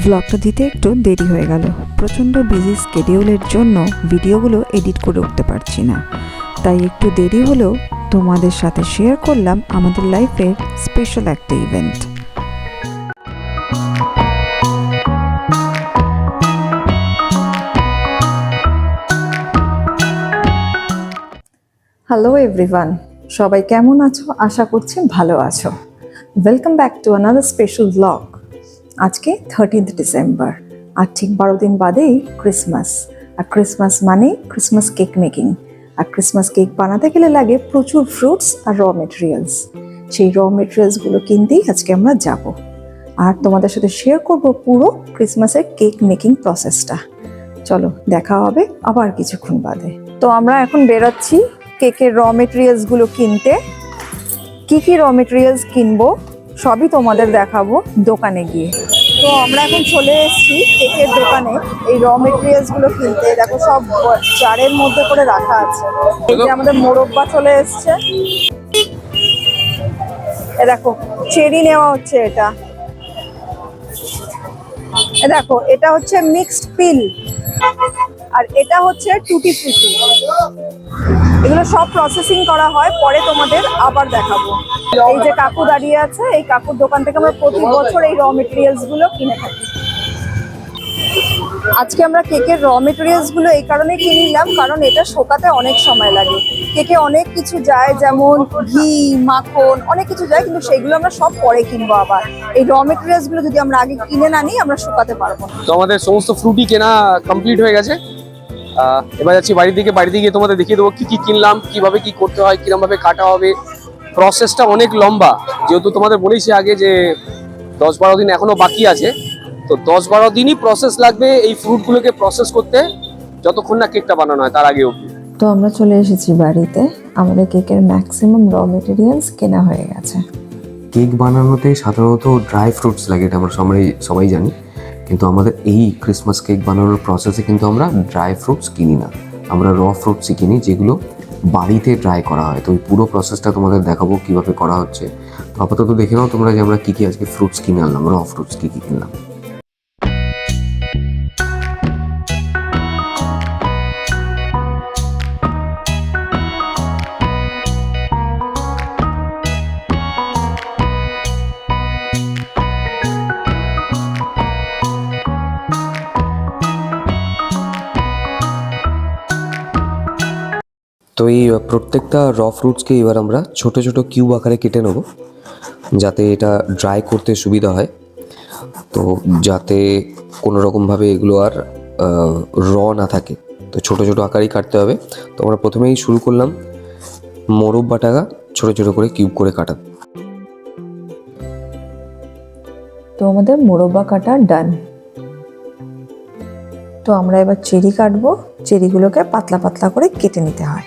ব্লগটা দিতে একটু দেরি হয়ে গেল। প্রচণ্ড বিজি স্কেডিউলের জন্য ভিডিওগুলো এডিট করে উঠতে পারছি না, তাই একটু দেরি হলেও তোমাদের সাথে শেয়ার করলাম আমাদের লাইফের স্পেশাল একটা ইভেন্ট। হ্যালো এভরিওয়ান, সবাই কেমন আছো? আশা করছি ভালো আছো। Welcome back to another special blog. আজকে 13th ডিসেম্বর, আর ঠিক 12 দিন বাদেই ক্রিসমাস। আর ক্রিসমাস মানে ক্রিসমাস কেক মেকিং। আর ক্রিসমাস কেক বানাতে গেলে লাগে প্রচুর ফ্রুটস আর র মেটেরিয়ালস। সেই র মেটেরিয়ালসগুলো কিনতেই আজকে আমরা যাব, আর তোমাদের সাথে শেয়ার করব পুরো ক্রিসমাসের কেক মেকিং প্রসেসটা। চলো, দেখা হবে আবার কিছুক্ষণ বাদে। তো আমরা এখন বেরোচ্ছি কেকের র মেটেরিয়ালসগুলো কিনতে। কি র মেটেরিয়ালস কিনবো সবই তোমাদের দেখাবো দোকানে গিয়ে। তো আমরা এখন চলে এসেছি কেকের দোকানে এই র মেটেরিয়ালসগুলো কিনতে। দেখো, সব জারের মধ্যে করে রাখা আছে। এই যে আমাদের মোরব্বা চলে এসছে। এ দেখো, চেরি নেওয়া হচ্ছে। দেখো, এটা হচ্ছে মিক্সড পিল, আর এটা হচ্ছে টুটি ফ্রুটি। এগুলো সব প্রসেসিং করা হয়, পরে তোমাদের আবার দেখাবো। এই যে কাকু দাঁড়িয়ে আছে, এই কাকুর দোকান থেকে আমরা প্রতি বছর এই র মেটেরিয়ালস গুলো কিনে থাকি। আজকে আমরা কেকের র মেটেরিয়ালস গুলো এই কারণে কিনে নিলাম, কারণ এটা শোকাতে অনেক সময় লাগে। কেকে অনেক কিছু যায়, যেমন ঘি, মাখন, অনেক কিছু যায়, কিন্তু সেগুলো আমরা সব পরে কিনবো। আবার এই র মেটেরিয়ালস গুলো যদি আমরা আগে কিনে না নিই, আমরা শুকাতে পারবো না। তো আমাদের সমস্ত ফ্রুটি কেনা কমপ্লিট হয়ে গেছে। এবার যাচ্ছি বাড়িতে গিয়ে তোমাদের দেখিয়ে দেবো কি কি কিনলাম, কিভাবে কি করতে হয়, কিরকম ভাবে কাটা হবে। প্রসেসটা অনেক লম্বা, যেহেতু তোমাদের বলেছি আগে যে 10-12 দিন এখনো বাকি আছে। তো 10-12 দিনই প্রসেস লাগবে এই ফ্রুটগুলোকে প্রসেস করতে, যতক্ষণ না কেকটা বানানো হয় তার আগে অবধি। তো আমরা চলে এসেছি বাড়িতে। আমাদের কেকের ম্যাক্সিমাম র মেটেরিয়ালস কেনা হয়ে গেছে। কেক বানানোতে সাধারণত ড্রাই ফ্রুটস লাগে, এটা আমরা সবাই জানি, কিন্তু আমাদের এই ক্রিসমাস কেক বানানোর প্রসেসে কিন্তু আমরা ড্রাই ফ্রুটস কিনি না, আমরা র ফ্রুটসই কিনি, যেগুলো বাড়িতে ড্রাই করা হয়। তো ওই পুরো প্রসেসটা তোমাদের দেখাবো কীভাবে করা হচ্ছে। তো আপাতত দেখে নাও তোমরা যে আমরা কী কী আজকে ফ্রুটস কিনে আনলাম, র ফ্রুটস কী কী কিনলাম। তো এই প্রত্যেকটা র ফ্রুটসকে এবার আমরা ছোট ছোট কিউব আকারে কেটে নেব, যাতে এটা ড্রাই করতে সুবিধা হয়। তো যাতে কোনো রকমভাবে এগুলো আর র না থাকে, তো ছোট ছোট আকারেই কাটতে হবে। তো আমরা প্রথমেই শুরু করলাম মোরব্বাটা ছোট ছোট করে কিউব করে কাটা। তো আমাদের মোরব্বা কাটা ডান। তো আমরা এবার চেরি কাটবো। চেরিগুলোকে পাতলা পাতলা করে কেটে নিতে হয়।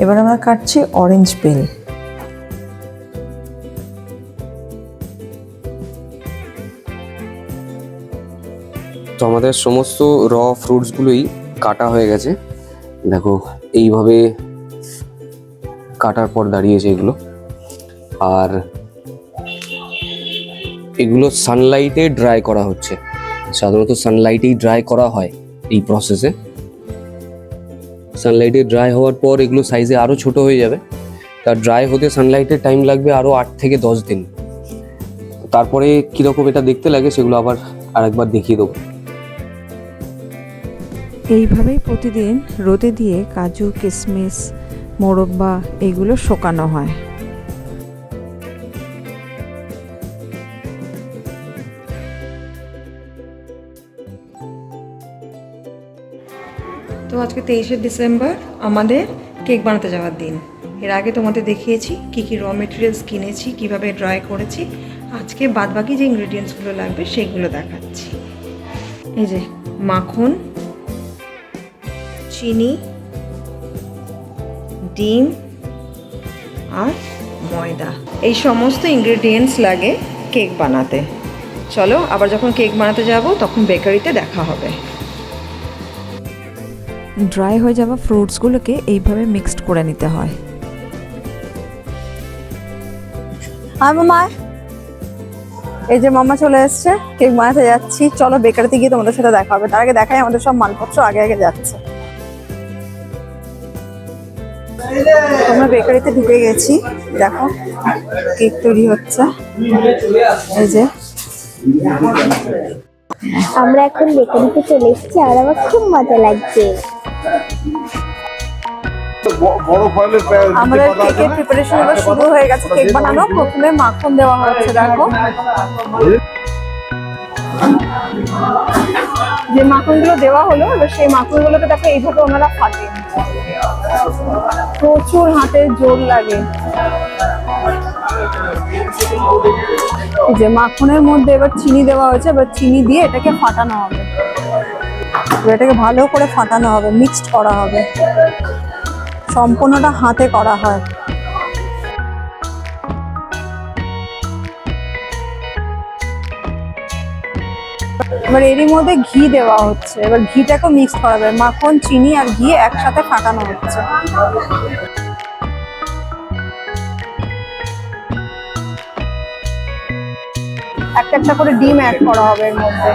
এবার আমরা কাটছি অরেঞ্জ পেল। তো আমাদের সমস্ত র ফ্রুটসগুলোই কাটা হয়ে গেছে। দেখো, এইভাবে কাটার পর দাঁড়িয়েছে এগুলো। আর এগুলো সানলাইটে ড্রাই করা হচ্ছে, সাধারণত সানলাইটেই ড্রাই করা হয় এই প্রসেসে। সানলাইটে ড্রাই হওয়ার পর এগুলো সাইজে আরও ছোট হয়ে যাবে। তার ড্রাই হতে সানলাইটের টাইম লাগবে আরও 8 থেকে 10 দিন। তারপরে কীরকম এটা দেখতে লাগে সেগুলো আবার আরেকবার দেখিয়ে দেবো। এইভাবেই প্রতিদিন রোদে দিয়ে কাজু, কিশমিশ, মোরব্বা এগুলো শুকানো হয়। তো আজকে 23শে ডিসেম্বর আমাদের কেক বানাতে যাওয়ার দিন। এর আগে তোমাদের দেখিয়েছি কি কি র মেটেরিয়ালস কিনেছি, কিভাবে ড্রাই করেছি। আজকে বাদবাকি যে ইনগ্রেডিয়েন্টসগুলো লাগবে সেগুলো দেখাচ্ছি। এই যে মাখন, চিনি, ডিম আর ময়দা, এই সমস্ত ইনগ্রেডিয়েন্টস লাগে কেক বানাতে। চলো, আবার যখন কেক বানাতে যাব তখন বেকারিতে দেখা হবে। ড্রাই হয়ে যাওয়া ফ্রুটসগুলোকে এইভাবে মিক্সড করে নিতে হয়। মামা, এই যে মামা চলে এসছে, কেক বানাতে যাচ্ছি। চলো বেকারিতে গিয়ে তোমাদের সাথে দেখা হবে। তার আগে দেখাই আমাদের সব মালপত্র আগে আগে যাচ্ছে। আমরা বেকারিতে ঢুকে গেছি, দেখো কেক তৈরি হচ্ছে। এই যে আমরা এখন বেকারিতে চলে এসেছি আর আমার খুব মজা লাগছে। আমাদের কেকের প্রিপারেশন এবার শুরু হয়ে গেছে। কেক বানানো, প্রথমে মাখন দেওয়া হচ্ছে। দেখো যে মাখনগুলো দেওয়া হলো, এবার সেই মাখনগুলোকে দেখো এইভাবে ওনারা ফাটে। প্রচুর হাতের জোর লাগে। এই যে মাখনের মধ্যে এবার চিনি দেওয়া হয়েছে, এবার চিনি দিয়ে এটাকে ফাটানো হবে। এটাকে ভালো করে ফাটানো হবে, মিক্সড করা হবে। সম্পূর্ণটা হাতে করা হয়। এবার এরই মধ্যে ঘি দেওয়া হচ্ছে। এবার ঘিটাকে মিক্সড করা হবে। মাখন, চিনি আর ঘি একসাথে ফাটানো হচ্ছে। একটা একটা করে ডিম অ্যাড করা হবে এর মধ্যে।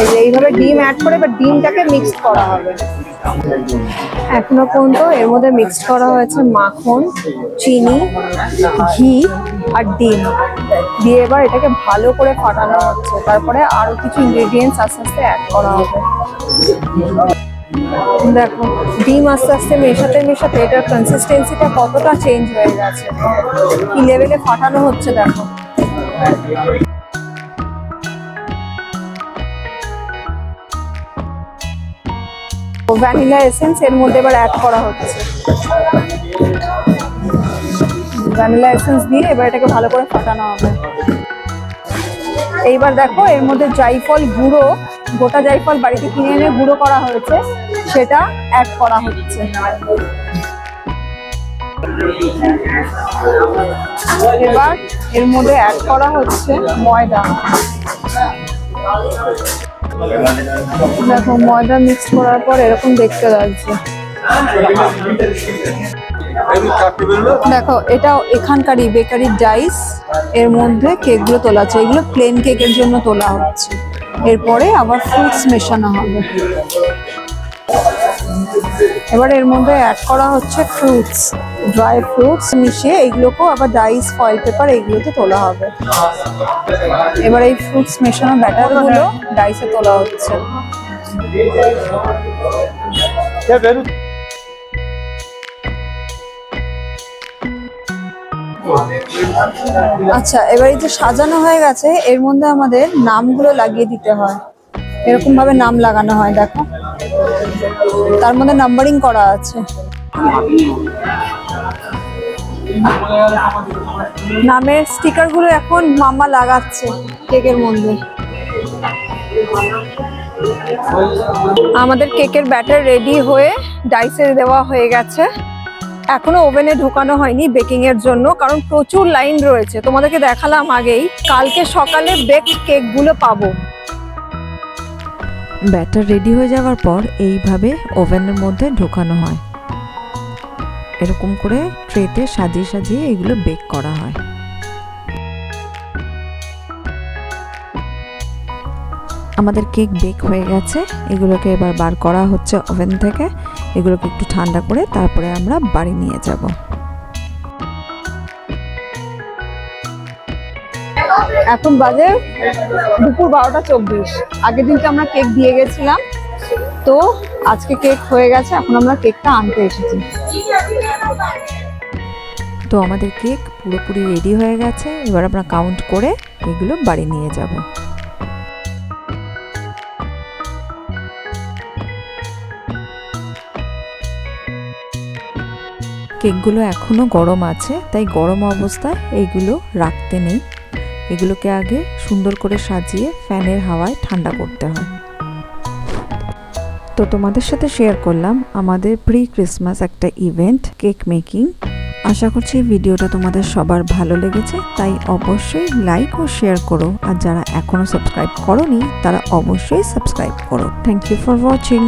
এই যে এইভাবে ডিম অ্যাড করে এবার ডিমটাকে মিক্সড করা হবে। এখনো পর্যন্ত এর মধ্যে মিক্সড করা হয়েছে মাখন, চিনি, ঘি আর ডিম দিয়ে। এবার এটাকে ভালো করে ফাটানো হচ্ছে। তারপরে আরো কিছু ইনগ্রেডিয়েন্টস আস্তে আস্তে অ্যাড করা হবে। দেখো ডিম আস্তে আস্তে মেশাতে মেশাতে এটার কনসিস্টেন্সিটা কতটা চেঞ্জ হয়ে গেছে, কি লেভেলে ফাটানো হচ্ছে দেখো। ভ্যানিলা এসেন্স এর মধ্যে এবার অ্যাড করা হচ্ছে। ভ্যানিলা এসেন্স দিয়ে এবার এটাকে ভালো করে ফাটানো হবে। এইবার দেখো এর মধ্যে জায়ফল গুঁড়ো, গোটা জায়ফল বাড়িতে কিনে এনে গুঁড়ো করা হয়েছে, সেটা অ্যাড করা হচ্ছে। এবার এর মধ্যে অ্যাড করা হচ্ছে ময়দা। দেখো ময়দা মিক্স করার পর এরকম দেখতে লাগছে। দেখো এটা এখানকারই বেকারির ডাইস, এর মধ্যে কেকগুলো তোলা হচ্ছে। এগুলো প্লেন কেকের জন্য তোলা হচ্ছে। এরপরে আবার ফ্রুটস মেশানো হবে। এবার এর মধ্যে অ্যাড করা হচ্ছে ফ্রুটস, ড্রাই ফ্রুটস মিশিয়ে এইগুলোকেও আবার ডাইস, ফয়েল পেপার এইগুলোতে তোলা হবে। এবার এই ফ্রুটস মেশানো ব্যাটারগুলো ডাইসে তোলা হচ্ছে। আচ্ছা, এবার এই যে সাজানো হয়ে গেছে, এর মধ্যে আমাদের নামগুলো লাগিয়ে দিতে হয়। এরকম ভাবে নাম লাগানো হয়, দেখো তার মধ্যে নাম্বারিং করা আছে। নামের স্টিকার গুলো এখন মামা লাগাচ্ছে কেকের মধ্যে। আমাদের কেকের ব্যাটার রেডি হয়ে ডাইসে দেওয়া হয়ে গেছে। এখনো ওভেনে ঢোকানো হয়নি বেকিং এর জন্য, কারণ প্রচুর লাইন রয়েছে। তোমাদেরকে দেখালাম আগেই, কালকে সকালে বেকড কেকগুলো পাবো। ব্যাটার রেডি হয়ে যাওয়ার পর এইভাবে ওভেনের মধ্যে ঢোকানো হয়। এরকম করে ট্রেতে সাজিয়ে সাজিয়ে এগুলো বেক করা হয়। আমাদের কেক বেক হয়ে গেছে। এগুলোকে এবার বার করা হচ্ছে ওভেন থেকে। এগুলোকে একটু ঠান্ডা করে তারপরে আমরা বাড়ি নিয়ে যাব। এখন বাজে দুপুর 12:24। আগের দিনকে আমরা কেক দিয়ে গেছিলাম, তো আজকে কেক হয়ে গেছে। এখন আমরা কেকটা আনতে এসেছি। তো আমাদের কেক পুরোপুরি রেডি হয়ে গেছে। এবার আমরা কাউন্ট করে এগুলো বাড়ি নিয়ে যাব। কেকগুলো এখনো গরম আছে, তাই গরম অবস্থায় এইগুলো রাখতে নেই। এগুলোকে আগে সুন্দর করে সাজিয়ে ফ্যানের হাওয়ায় ঠান্ডা করতে হয়। তো তোমাদের সাথে শেয়ার করলাম আমাদের প্রি ক্রিসমাস একটা ইভেন্ট, কেক মেকিং। আশা করছি ভিডিওটা তোমাদের সবার ভালো লেগেছে, তাই অবশ্যই লাইক ও শেয়ার করো। আর যারা এখনও সাবস্ক্রাইব করোনি তারা অবশ্যই সাবস্ক্রাইব করো। Thank you for watching.